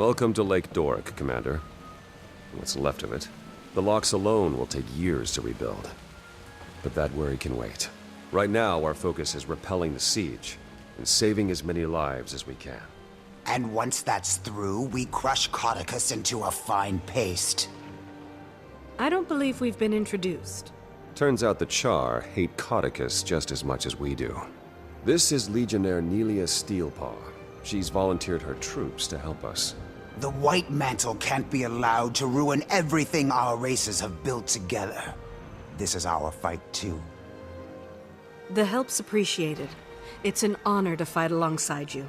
Welcome to Lake Doric, Commander. What's left of it. The locks alone will take years to rebuild. But that worry can wait. Right now, our focus is repelling the siege and saving as many lives as we can. And once that's through, we crush Codicus into a fine paste. I don't believe we've been introduced. Turns out the Char hate Codicus just as much as we do. This is Legionnaire Nelia Steelpaw. She's volunteered her troops to help us. The White Mantle can't be allowed to ruin everything our races have built together. This is our fight, too. The help's appreciated. It's an honor to fight alongside you.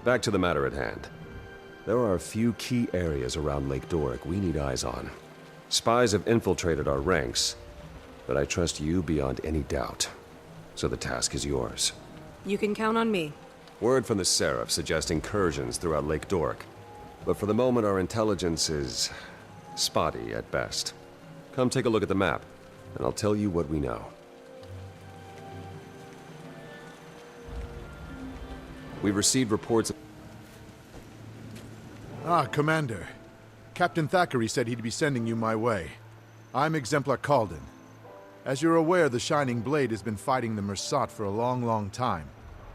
Back to the matter at hand. There are a few key areas around Lake Doric we need eyes on. Spies have infiltrated our ranks, but I trust you beyond any doubt. So the task is yours. You can count on me. Word from the Seraph suggests incursions throughout Lake Doric. But for the moment, our intelligence is spotty at best. Come take a look at the map, and I'll tell you what we know. We've received reports of... Commander. Captain Thackeray said he'd be sending you my way. I'm Exemplar Calden. As you're aware, the Shining Blade has been fighting the Mersat for a long, long time.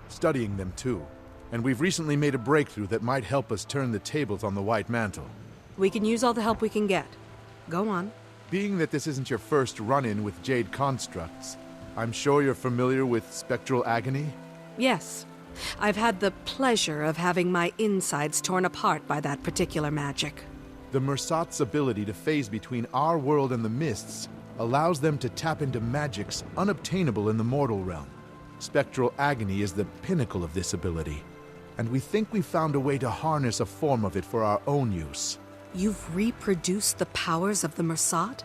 Studying them, too. And we've recently made a breakthrough that might help us turn the tables on the White Mantle. We can use all the help we can get. Go on. Being that this isn't your first run-in with Jade constructs, I'm sure you're familiar with spectral agony? Yes. I've had the pleasure of having my insides torn apart by that particular magic. The Mersat's ability to phase between our world and the Mists allows them to tap into magics unobtainable in the mortal realm. Spectral agony is the pinnacle of this ability, and we think we've found a way to harness a form of it for our own use. You've reproduced the powers of the Mersat?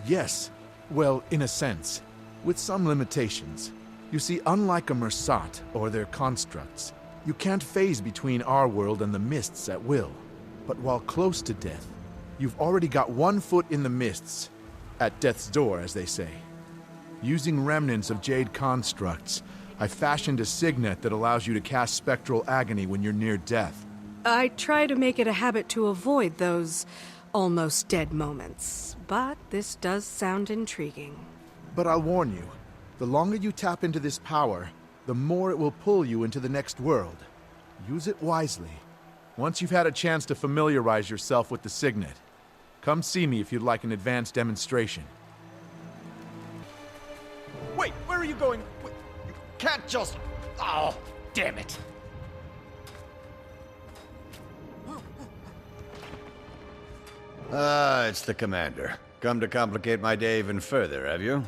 Yes. Well, in a sense. With some limitations. You see, unlike a Mersat or their constructs, you can't phase between our world and the Mists at will. But while close to death, you've already got one foot in the Mists. At death's door, as they say. Using remnants of Jade constructs, I fashioned a signet that allows you to cast spectral agony when you're near death. I try to make it a habit to avoid those almost dead moments, but this does sound intriguing. But I'll warn you, the longer you tap into this power, the more it will pull you into the next world. Use it wisely. Once you've had a chance to familiarize yourself with the signet, come see me if you'd like an advanced demonstration. Wait, where are you going? Wait, you can't just... Oh, damn it. It's the Commander. Come to complicate my day even further, have you?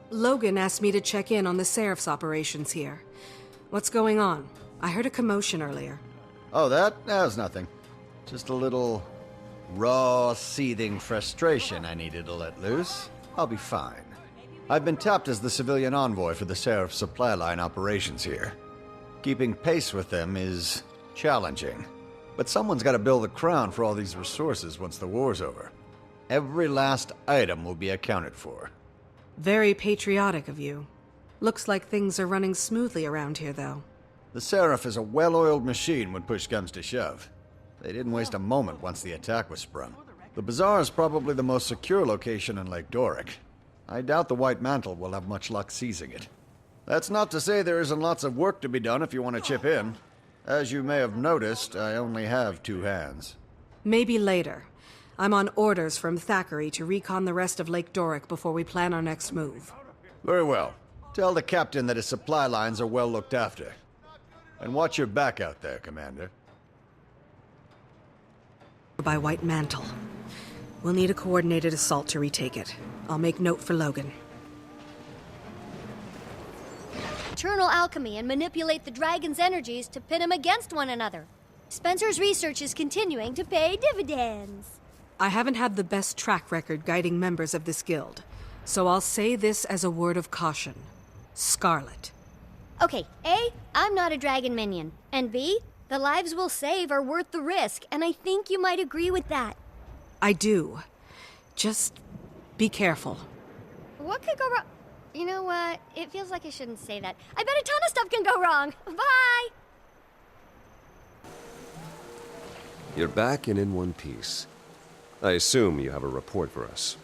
Logan asked me to check in on the Seraph's operations here. What's going on? I heard a commotion earlier. Oh, that was nothing. Just a little raw, seething frustration I needed to let loose. I'll be fine. I've been tapped as the civilian envoy for the Seraph supply line operations here. Keeping pace with them is challenging. But someone's got to build the crown for all these resources once the war's over. Every last item will be accounted for. Very patriotic of you. Looks like things are running smoothly around here, though. The Seraph is a well-oiled machine when push comes to shove. They didn't waste a moment once the attack was sprung. The Bazaar is probably the most secure location in Lake Doric. I doubt the White Mantle will have much luck seizing it. That's not to say there isn't lots of work to be done if you want to chip in. As you may have noticed, I only have 2 hands. Maybe later. I'm on orders from Thackeray to recon the rest of Lake Doric before we plan our next move. Very well. Tell the captain that his supply lines are well looked after. And watch your back out there, Commander. By White Mantle. We'll need a coordinated assault to retake it. I'll make note for Logan. Eternal alchemy and manipulate the dragon's energies to pit them against one another. Spencer's research is continuing to pay dividends. I haven't had the best track record guiding members of this guild, so I'll say this as a word of caution. Scarlet. Okay, A, I'm not a dragon minion, and B, the lives we'll save are worth the risk, and I think you might agree with that. I do. Just be careful. What could go wrong? You know what? It feels like I shouldn't say that. I bet a ton of stuff can go wrong. Bye! You're back and in one piece. I assume you have a report for us.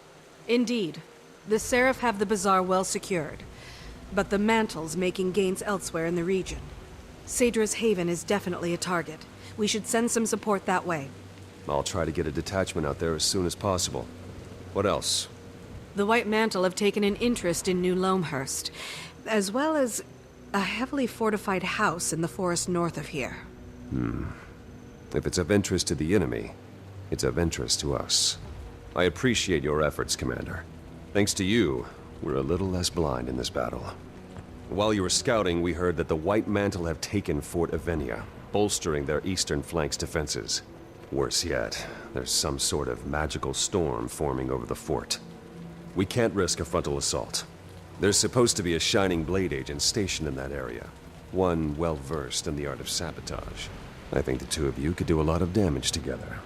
Indeed. The Seraph have the bazaar well secured, but the Mantle's making gains elsewhere in the region. Sadra's Haven is definitely a target. We should send some support that way. I'll try to get a detachment out there as soon as possible. What else? The White Mantle have taken an interest in New Loamhurst, as well as a heavily fortified house in the forest north of here. If it's of interest to the enemy, it's of interest to us. I appreciate your efforts, Commander. Thanks to you, we're a little less blind in this battle. While you were scouting, we heard that the White Mantle have taken Fort Avenia, bolstering their eastern flank's defenses. Worse yet, there's some sort of magical storm forming over the fort. We can't risk a frontal assault. There's supposed to be a Shining Blade agent stationed in that area, one well-versed in the art of sabotage. I think the two of you could do a lot of damage together.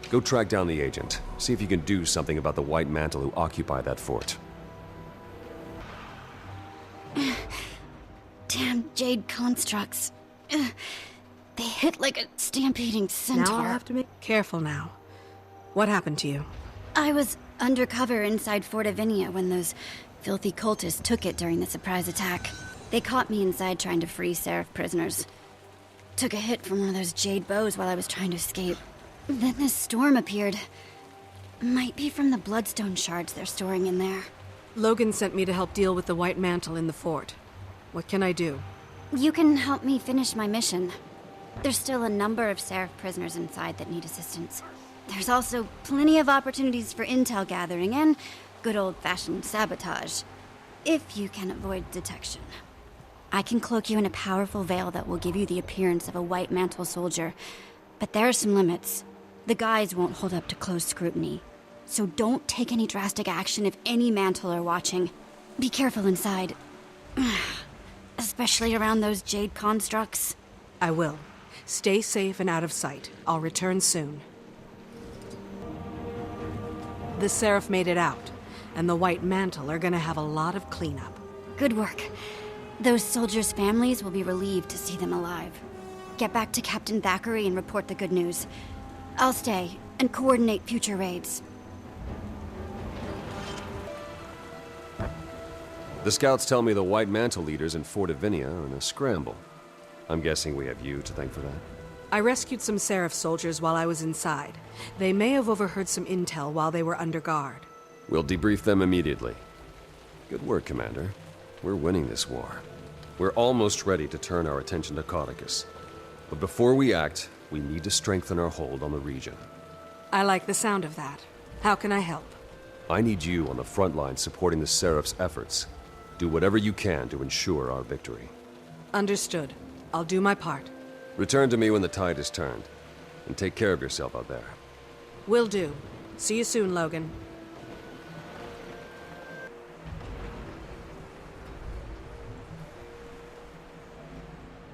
Go track down the agent, see if you can do something about the White Mantle who occupy that fort. Damn jade constructs. They hit like a stampeding centaur. Now I'll have to make... Careful now. What happened to you? I was undercover inside Fort Avenia when those filthy cultists took it during the surprise attack. They caught me inside trying to free Seraph prisoners. Took a hit from one of those jade bows while I was trying to escape. Then this storm appeared. Might be from the bloodstone shards they're storing in there. Logan sent me to help deal with the White Mantle in the fort. What can I do? You can help me finish my mission. There's still a number of Seraph prisoners inside that need assistance. There's also plenty of opportunities for intel gathering and good old-fashioned sabotage, if you can avoid detection. I can cloak you in a powerful veil that will give you the appearance of a White Mantle soldier, but there are some limits. The guys won't hold up to close scrutiny, so don't take any drastic action if any Mantle are watching. Be careful inside, especially around those jade constructs. I will. Stay safe and out of sight. I'll return soon. The Seraph made it out, and the White Mantle are gonna have a lot of cleanup. Good work. Those soldiers' families will be relieved to see them alive. Get back to Captain Thackeray and report the good news. I'll stay and coordinate future raids. The scouts tell me the White Mantle leaders in Fort Avenia are in a scramble. I'm guessing we have you to thank for that. I rescued some Seraph soldiers while I was inside. They may have overheard some intel while they were under guard. We'll debrief them immediately. Good work, Commander. We're winning this war. We're almost ready to turn our attention to Cauticus. But before we act, we need to strengthen our hold on the region. I like the sound of that. How can I help? I need you on the front line supporting the Seraph's efforts. Do whatever you can to ensure our victory. Understood. I'll do my part. Return to me when the tide is turned. And take care of yourself out there. Will do. See you soon, Logan.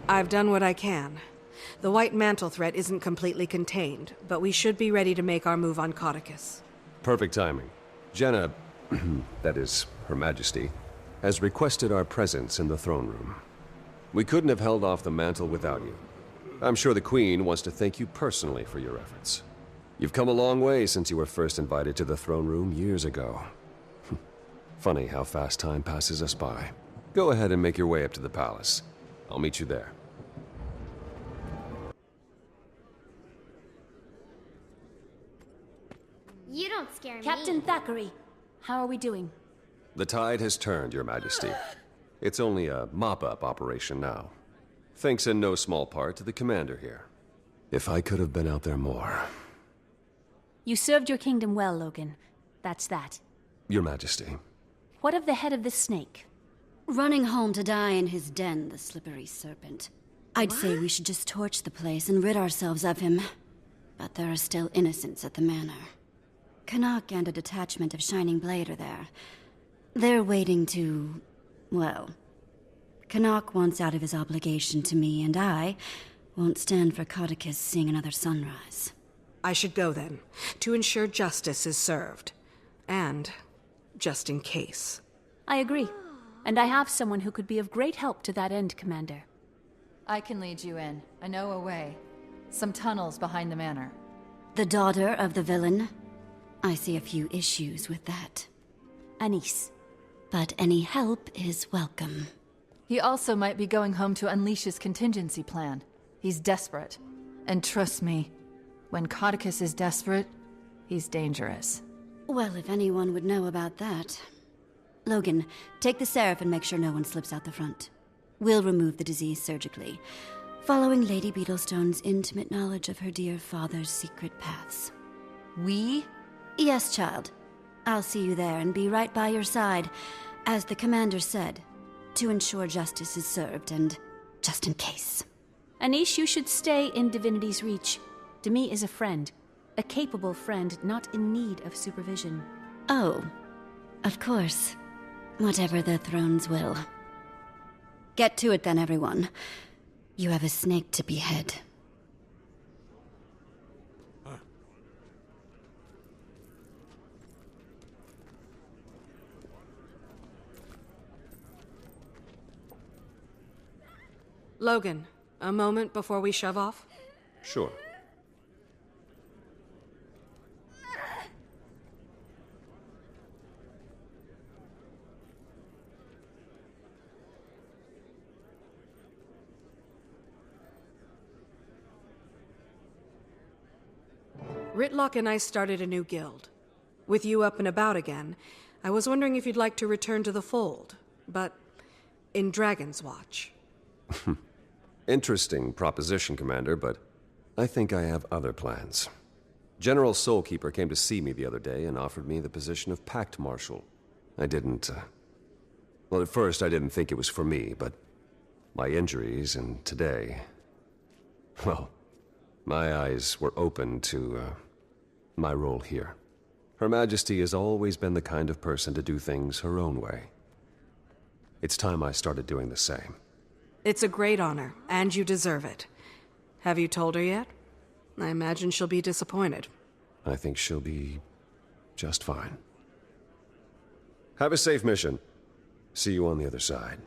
I've done what I can. The White Mantle threat isn't completely contained, but we should be ready to make our move on Cauticus. Perfect timing. Jenna, that is, Her Majesty, has requested our presence in the throne room. We couldn't have held off the mantle without you. I'm sure the Queen wants to thank you personally for your efforts. You've come a long way since you were first invited to the throne room years ago. Funny how fast time passes us by. Go ahead and make your way up to the palace. I'll meet you there. You don't scare me. Captain Thackeray, how are we doing? The tide has turned, Your Majesty. It's only a mop-up operation now. Thanks in no small part to the commander here. If I could have been out there more. You served your kingdom well, Logan. That's that. Your Majesty. What of the head of this snake? Running home to die in his den, the slippery serpent. I'd say we should just torch the place and rid ourselves of him. But there are still innocents at the manor. Canuck and a detachment of Shining Blade are there. They're waiting to... well... Canuck wants out of his obligation to me, and I won't stand for Cauticus seeing another sunrise. I should go then, to ensure justice is served. And, just in case. I agree. And I have someone who could be of great help to that end, Commander. I can lead you in. I know a way. Some tunnels behind the manor. The daughter of the villain? I see a few issues with that. Anise. But any help is welcome. He also might be going home to unleash his contingency plan. He's desperate. And trust me, when Codicus is desperate, he's dangerous. Well, if anyone would know about that. Logan, take the Seraph and make sure no one slips out the front. We'll remove the disease surgically, following Lady Beetlestone's intimate knowledge of her dear father's secret paths. We? Yes, child. I'll see you there and be right by your side, as the commander said, to ensure justice is served and just in case. Anise, you should stay in Divinity's reach. Demi is a friend. A capable friend, not in need of supervision. Oh, of course. Whatever the thrones will. Get to it then, everyone. You have a snake to behead. Logan, a moment before we shove off? Sure. Ritlock and I started a new guild. With you up and about again, I was wondering if you'd like to return to the fold, but in Dragon's Watch. Interesting proposition, Commander, but I think I have other plans. General Soulkeeper came to see me the other day and offered me the position of Pact Marshal. I didn't, well, at first I didn't think it was for me, but my injuries and today, well, my eyes were open to, my role here. Her Majesty has always been the kind of person to do things her own way. It's time I started doing the same. It's a great honor, and you deserve it. Have you told her yet? I imagine she'll be disappointed. I think she'll be just fine. Have a safe mission. See you on the other side.